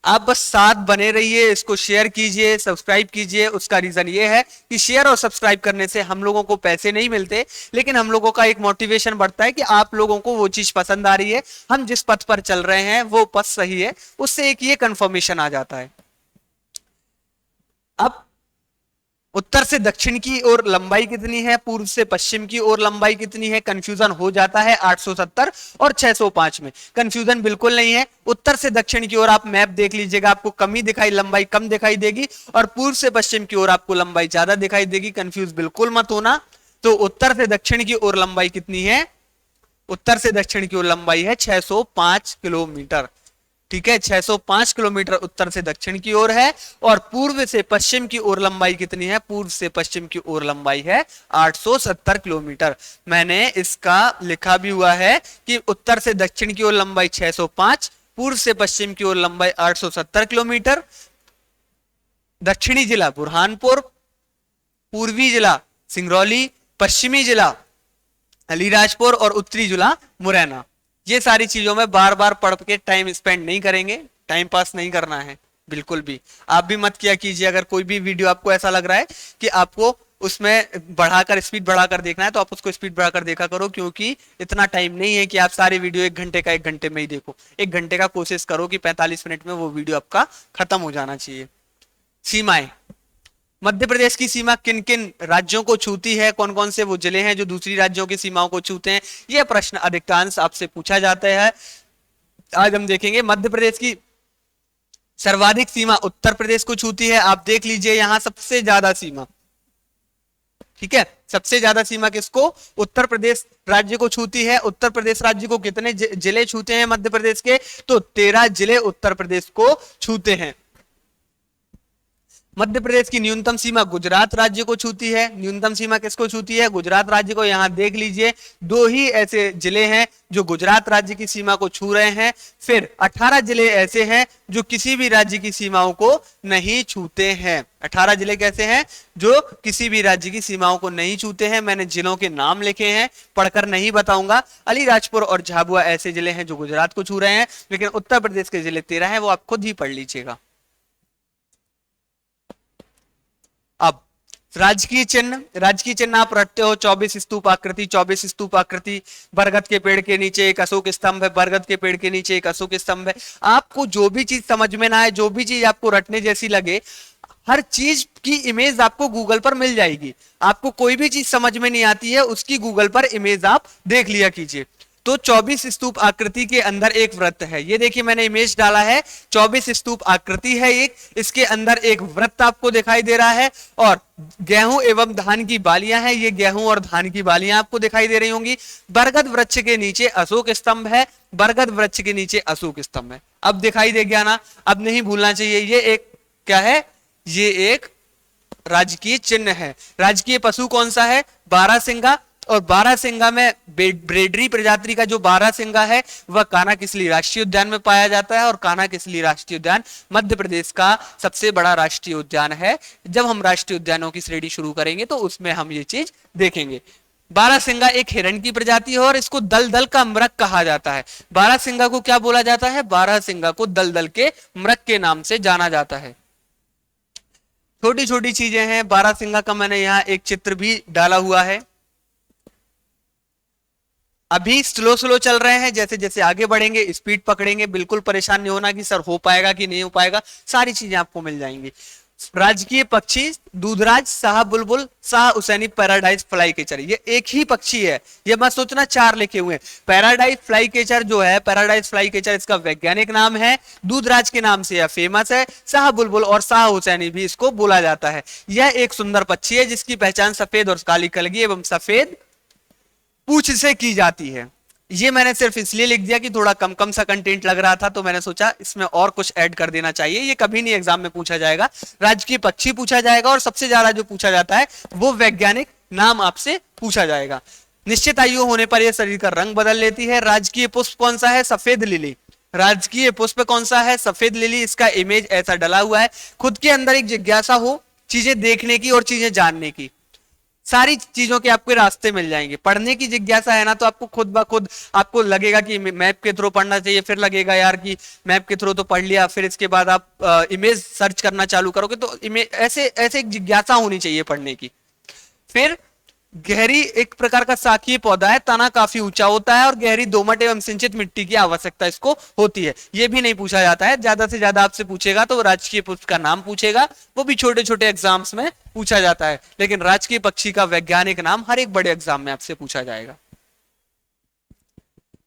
आप बस साथ बने रहिए, इसको शेयर कीजिए, सब्सक्राइब कीजिए। उसका रीजन ये है कि शेयर और सब्सक्राइब करने से हम लोगों को पैसे नहीं मिलते, लेकिन हम लोगों का एक मोटिवेशन बढ़ता है कि आप लोगों को वो चीज पसंद आ रही है, हम जिस पथ पर चल रहे हैं वो पथ सही है, उससे एक ये कंफर्मेशन आ जाता है। अब उत्तर से दक्षिण की ओर लंबाई कितनी है, पूर्व से पश्चिम की ओर लंबाई कितनी है, कंफ्यूजन हो जाता है 870 और 605 में। कंफ्यूजन बिल्कुल नहीं है। उत्तर से दक्षिण की ओर आप मैप देख लीजिएगा, आपको कमी दिखाई, लंबाई कम दिखाई देगी, और पूर्व से पश्चिम की ओर आपको लंबाई ज्यादा दिखाई देगी। कंफ्यूज बिल्कुल मत होना। तो उत्तर से दक्षिण की ओर लंबाई कितनी है, उत्तर से दक्षिण की ओर लंबाई है 605 किलोमीटर, ठीक है। 605 किलोमीटर उत्तर से दक्षिण की ओर है। और पूर्व से पश्चिम की ओर लंबाई कितनी है, पूर्व से पश्चिम की ओर लंबाई है 870 किलोमीटर। मैंने इसका लिखा भी हुआ है कि उत्तर से दक्षिण की ओर लंबाई 605, पूर्व से पश्चिम की ओर लंबाई 870 किलोमीटर। दक्षिणी जिला बुरहानपुर, पूर्वी जिला सिंगरौली, पश्चिमी जिला अलीराजपुर और उत्तरी जिला मुरैना। ये सारी चीजों में बार बार पढ़ के टाइम स्पेंड नहीं करेंगे, टाइम पास नहीं करना है बिल्कुल भी। आप भी मत किया कीजिए, अगर कोई भी वीडियो आपको ऐसा लग रहा है कि आपको उसमें बढ़ाकर स्पीड बढ़ाकर देखना है तो आप उसको स्पीड बढ़ाकर देखा करो, क्योंकि इतना टाइम नहीं है कि आप सारे वीडियो 1 घंटे का 1 घंटे में ही देखो। 1 घंटे का कोशिश करो कि 45 मिनट में वो वीडियो आपका खत्म हो जाना चाहिए। सीमाएं, मध्य प्रदेश की सीमा किन किन राज्यों को छूती है, कौन कौन से वो जिले हैं जो दूसरी राज्यों की सीमाओं को छूते हैं, यह प्रश्न अधिकांश आपसे पूछा जाता है। आज हम देखेंगे मध्य प्रदेश की सर्वाधिक सीमा उत्तर प्रदेश को छूती है। आप देख लीजिए यहां सबसे ज्यादा सीमा, ठीक है, सबसे ज्यादा सीमा किसको, उत्तर प्रदेश राज्य को छूती है। उत्तर प्रदेश राज्य को कितने जिले छूते हैं मध्य प्रदेश के, तो 13 जिले उत्तर प्रदेश को छूते हैं। मध्य प्रदेश की न्यूनतम सीमा गुजरात राज्य को छूती है। न्यूनतम सीमा किसको छूती है, गुजरात राज्य को। यहां देख लीजिए 2 ही ऐसे जिले हैं जो गुजरात राज्य की सीमा को छू रहे हैं। फिर 18 जिले ऐसे हैं जो किसी भी राज्य की सीमाओं को नहीं छूते हैं। 18 जिले कैसे हैं जो किसी भी राज्य की सीमाओं को नहीं छूते हैं। मैंने जिलों के नाम लिखे हैं, पढ़कर नहीं बताऊंगा। अलीराजपुर और झाबुआ ऐसे जिले हैं जो गुजरात को छू रहे हैं, लेकिन उत्तर प्रदेश के जिले 13 हैं, वो आप खुद ही पढ़ लीजिएगा। अब राजकीय चिन्ह आप रटते हो 24 स्तूप आकृति, 24 स्तूप आकृति। बरगद के पेड़ के नीचे एक अशोक स्तंभ है, बरगद के पेड़ के नीचे एक अशोक स्तंभ है। आपको जो भी चीज समझ में ना आए, जो भी चीज आपको रटने जैसी लगे, हर चीज की इमेज आपको गूगल पर मिल जाएगी। आपको कोई भी चीज समझ में नहीं आती है, उसकी गूगल पर इमेज आप देख लिया कीजिए। तो 24 स्तूप आकृति के अंदर एक वृत्त है, ये देखिए मैंने इमेज डाला है, 24 स्तूप आकृति है एक, इसके अंदर एक वृत्त आपको दिखाई दे रहा है और गेहूं एवं धान की बालियां हैं, ये गेहूं और धान की बालियां आपको दिखाई दे रही होंगी। बरगद वृक्ष के नीचे अशोक स्तंभ है, बरगद वृक्ष के नीचे अशोक स्तंभ है। अब दिखाई दे गया ना, अब नहीं भूलना चाहिए, ये एक क्या है, ये एक राजकीय चिन्ह है। राजकीय पशु कौन सा है, बारहसिंगा, और बारहसिंगा में ब्रेडरी प्रजाति का जो बारहसिंगा है वह कान्हा-किसली राष्ट्रीय उद्यान में पाया जाता है, और कान्हा-किसली राष्ट्रीय उद्यान मध्य प्रदेश का सबसे बड़ा राष्ट्रीय उद्यान है। जब हम राष्ट्रीय उद्यानों की श्रेणी शुरू करेंगे तो उसमें हम ये चीज देखेंगे। बारहसिंगा एक हिरण की प्रजाति है और इसको दलदल का मृग कहा जाता है। बारहसिंगा को क्या बोला जाता है, बारहसिंगा को दलदल के मृग के नाम से जाना जाता है। छोटी छोटी चीजें हैं। बारहसिंगा का मैंने यहाँ एक चित्र भी डाला हुआ है। अभी स्लो स्लो चल रहे हैं, जैसे जैसे आगे बढ़ेंगे स्पीड पकड़ेंगे। बिल्कुल परेशान नहीं होना कि सर हो पाएगा कि नहीं हो पाएगा, सारी चीजें आपको मिल जाएंगी। राजकीय पक्षी दूधराज, शाह बुलबुल, शाह हुसैनी, पैराडाइज फ्लाई कैचर, ये एक ही पक्षी है, ये मत सोचना 4 लिखे हुए हैं। पैराडाइज फ्लाई कैचर जो है, पैराडाइज फ्लाई कैचर इसका वैज्ञानिक नाम है, दूधराज के नाम से यह फेमस है, शाह बुलबुल और शाह हुसैनी भी इसको बोला जाता है। यह एक सुंदर पक्षी है जिसकी पहचान सफेद और काली कलगी एवं सफेद पूंछ से की जाती है। ये मैंने सिर्फ इसलिए लिख दिया कि थोड़ा कम कम सा कंटेंट लग रहा था, तो मैंने सोचा इसमें और कुछ ऐड कर देना चाहिए। ये कभी नहीं एग्जाम में पूछा जाएगा, राजकीय पक्षी पूछा जाएगा और सबसे ज्यादा जो पूछा जाता है वो वैज्ञानिक नाम आपसे पूछा जाएगा। निश्चित आयु होने पर यह शरीर का रंग बदल लेती है। राजकीय पुष्प कौन सा है, सफेद लिली। राजकीय पुष्प कौन सा है, सफेद लिली। इसका इमेज ऐसा डला हुआ है। खुद के अंदर एक जिज्ञासा हो चीजें देखने की और चीजें जानने की, सारी चीजों के आपको रास्ते मिल जाएंगे। पढ़ने की जिज्ञासा है ना, तो आपको खुद ब खुद आपको लगेगा कि मैप के थ्रू पढ़ना चाहिए, फिर लगेगा यार कि मैप के थ्रू तो पढ़ लिया, फिर इसके बाद आप इमेज सर्च करना चालू करोगे, तो इमेज ऐसे ऐसे एक जिज्ञासा होनी चाहिए पढ़ने की। फिर गहरी एक प्रकार का शाखीय पौधा है, तना काफी ऊंचा होता है और गहरी दोमट एवं सिंचित मिट्टी की आवश्यकता इसको होती है। ये भी नहीं पूछा जाता है, ज्यादा से ज्यादा आपसे पूछेगा तो राजकीय पुष्प का नाम पूछेगा, वो भी छोटे छोटे एग्जाम्स में पूछा जाता है, लेकिन राजकीय पक्षी का वैज्ञानिक नाम हर एक बड़े एग्जाम में आपसे पूछा जाएगा।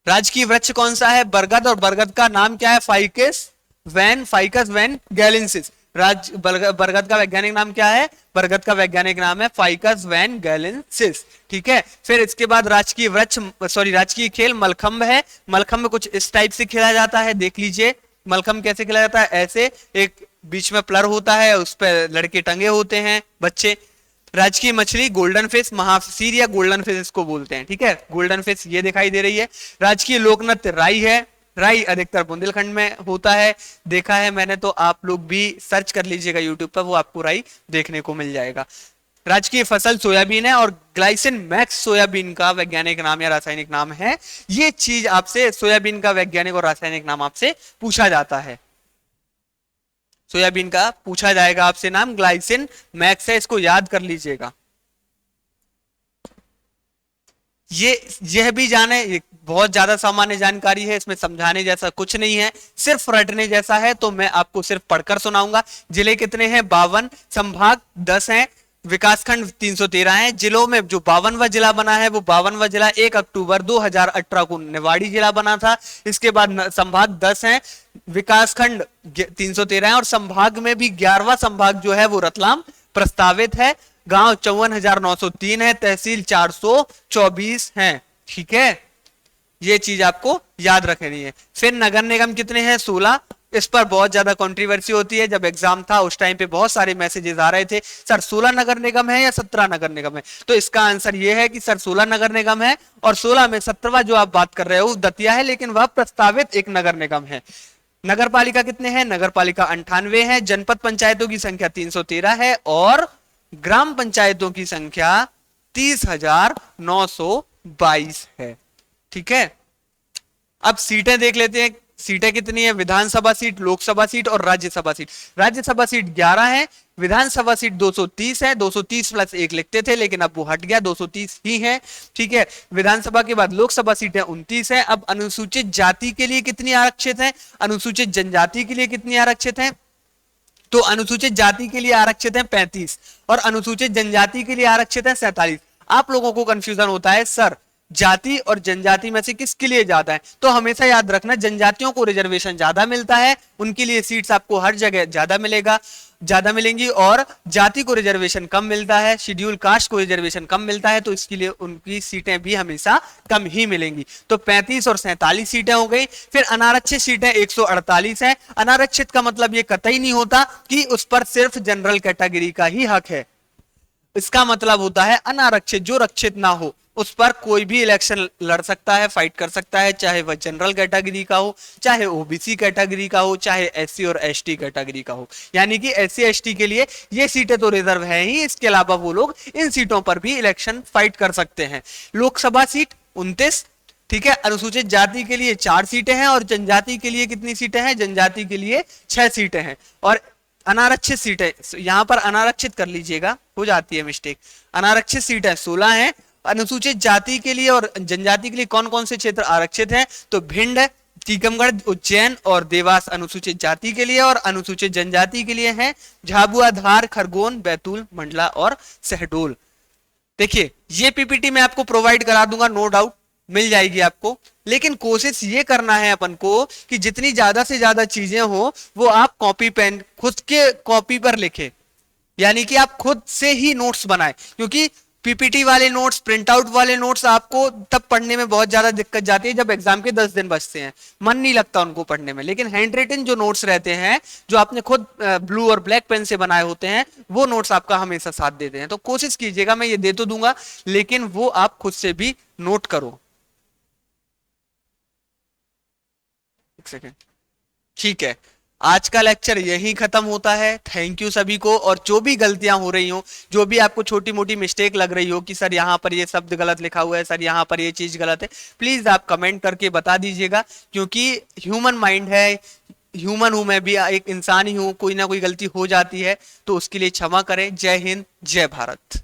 राजकीय वृक्ष कौन सा है, बरगद, और बरगद का नाम क्या है, फाइकस वैन गैलेंसिस। बरगद का वैज्ञानिक नाम क्या है, बरगद का वैज्ञानिक नाम है फाइकस वैन गैलेंसिस। ठीक है, फिर इसके बाद राजकीय खेल मलखंभ है। मलखंभ कुछ इस टाइप से खेला जाता है, देख लीजिए मलखंभ कैसे खेला जाता है। ऐसे एक बीच में प्लर होता है, उस पर लड़के टंगे होते हैं बच्चे। राजकीय मछली गोल्डन फिश, महासीर या गोल्डन फिश इसको बोलते हैं। ठीक है, गोल्डन फिश ये दिखाई दे रही है। राजकीय लोक नृत्य राई है। राई अधिकतर बुंदेलखंड में होता है, देखा है मैंने, तो आप लोग भी सर्च कर लीजिएगा यूट्यूब पर, वो आपको राई देखने को मिल जाएगा। राजकीय फसल सोयाबीन है और ग्लाइसिन मैक्स सोयाबीन का वैज्ञानिक नाम या रासायनिक नाम है। ये चीज आपसे, सोयाबीन का वैज्ञानिक और रासायनिक नाम आपसे पूछा जाता है। सोयाबीन का पूछा जाएगा आपसे नाम, ग्लाइसिन मैक्स है, इसको याद कर लीजिएगा। यह भी जाने, ये बहुत ज्यादा सामान्य जानकारी है, इसमें समझाने जैसा कुछ नहीं है, सिर्फ रटने जैसा है, तो मैं आपको सिर्फ पढ़कर सुनाऊंगा। जिले कितने हैं? 52, संभाग 10 हैं, विकासखंड 313 है। जिलों में जो 52वां जिला बना है, वो 52वां जिला 1 अक्टूबर 2018 को निवाड़ी जिला बना था। इसके बाद संभाग 10 है, विकासखंड 313 है, और संभाग में भी 11वां संभाग जो है वो रतलाम प्रस्तावित है। गांव 54,903 है, तहसील 424 है। ठीक है, ये चीज आपको याद रखनी है। फिर नगर निगम कितने हैं? 16। इस पर बहुत ज्यादा कंट्रोवर्सी होती है, जब एग्जाम था उस टाइम पे बहुत सारे मैसेजेस आ रहे थे, सर 16 नगर निगम है या 17 नगर निगम है? तो इसका आंसर ये है कि सर 16 नगर निगम है, और 16 में 17वां जो आप बात कर रहे हो दतिया है, लेकिन वह प्रस्तावित एक नगर निगम है। नगर पालिका कितने हैं? नगर पालिका 98 है। जनपद पंचायतों की संख्या 313 है, और ग्राम पंचायतों की संख्या 30,922 है। ठीक है, अब सीटें देख लेते हैं। सीटें कितनी है? विधानसभा सीट, लोकसभा सीट और राज्यसभा सीट। राज्यसभा सीट 11 है, विधानसभा सीट 230 है, 230 प्लस 1 लिखते थे लेकिन अब वो हट गया, 230 ही है। ठीक है, विधानसभा के बाद लोकसभा सीटें 29 है। अब अनुसूचित जाति के लिए कितनी आरक्षित है? अनुसूचित जनजाति के लिए कितनी आरक्षित है? तो अनुसूचित जाति के लिए आरक्षित है 35, और अनुसूचित जनजाति के लिए आरक्षित है 47। आप लोगों को कंफ्यूजन होता है, सर जाति और जनजाति में से किसके लिए ज्यादा है? तो हमेशा याद रखना, जनजातियों को रिजर्वेशन ज्यादा मिलता है, उनके लिए सीट्स आपको हर जगह ज्यादा मिलेंगी, और जाति को रिजर्वेशन कम मिलता है, शेड्यूल कास्ट को रिजर्वेशन कम मिलता है, तो इसके लिए उनकी सीटें भी हमेशा कम ही मिलेंगी। तो 35 और 47 सीटें हो गई। फिर अनारक्षित सीटें 148 है। अनारक्षित का मतलब ये कतई नहीं होता कि उस पर सिर्फ जनरल कैटेगरी का ही हक है। इसका मतलब होता है अनारक्षित, जो रक्षित ना हो, उस पर कोई भी इलेक्शन लड़ सकता है, फाइट कर सकता है, चाहे वह जनरल कैटेगरी का हो, चाहे ओबीसी कैटेगरी का हो, चाहे एससी और एसटी कैटेगरी का हो। यानी कि एससी एसटी के लिए ये सीटें तो रिजर्व है ही, इसके अलावा वो लोग इन सीटों पर भी इलेक्शन फाइट कर सकते हैं। लोकसभा सीट 29। ठीक है, अनुसूचित जाति के लिए 4 सीटें हैं, और जनजाति के लिए कितनी सीटें हैं? जनजाति के लिए 6 सीटें हैं। और अनारक्षित सीटें, यहां पर अनारक्षित कर लीजिएगा, हो जाती है मिस्टेक। अनारक्षित सीटें 16 हैं। अनुसूचित जाति के लिए और जनजाति के लिए कौन कौन से क्षेत्र आरक्षित हैं? तो भिंड, टीकमगढ़, उज्जैन और देवास अनुसूचित जाति के लिए, और अनुसूचित जनजाति के लिए हैं झाबुआ, धार, खरगोन, बैतूल, मंडला और शहडोल। देखिए, ये पीपीटी मैं आपको प्रोवाइड करा दूंगा, नो डाउट मिल जाएगी आपको, लेकिन कोशिश ये करना है अपन को कि जितनी ज्यादा से ज्यादा चीजें हो वो आप कॉपी पेन खुद के कॉपी पर लिखें, यानी कि आप खुद से ही नोट्स बनाएं, क्योंकि पीपीटी वाले नोट्स, प्रिंट आउट वाले नोट्स आपको तब पढ़ने में बहुत ज्यादा दिक्कत जाती है जब एग्जाम के 10 दिन बचते हैं, मन नहीं लगता उनको पढ़ने में। लेकिन हैंड रिटन जो नोट्स रहते हैं, जो आपने खुद ब्लू और ब्लैक पेन से बनाए होते हैं, वो नोट्स आपका हमेशा साथ देते हैं। तो कोशिश कीजिएगा, मैं ये दे तो दूंगा लेकिन वो आप खुद से भी नोट करो। एक सेकेंड, ठीक है, आज का लेक्चर यही खत्म होता है। थैंक यू सभी को। और जो भी गलतियां हो रही हो, जो भी आपको छोटी मोटी मिस्टेक लग रही हो कि सर यहाँ पर ये शब्द गलत लिखा हुआ है, सर यहाँ पर ये चीज गलत है, प्लीज आप कमेंट करके बता दीजिएगा, क्योंकि ह्यूमन माइंड है, ह्यूमन हूं मैं भी, एक इंसान ही हूं, कोई ना कोई गलती हो जाती है, तो उसके लिए क्षमा करें। जय हिंद, जय भारत।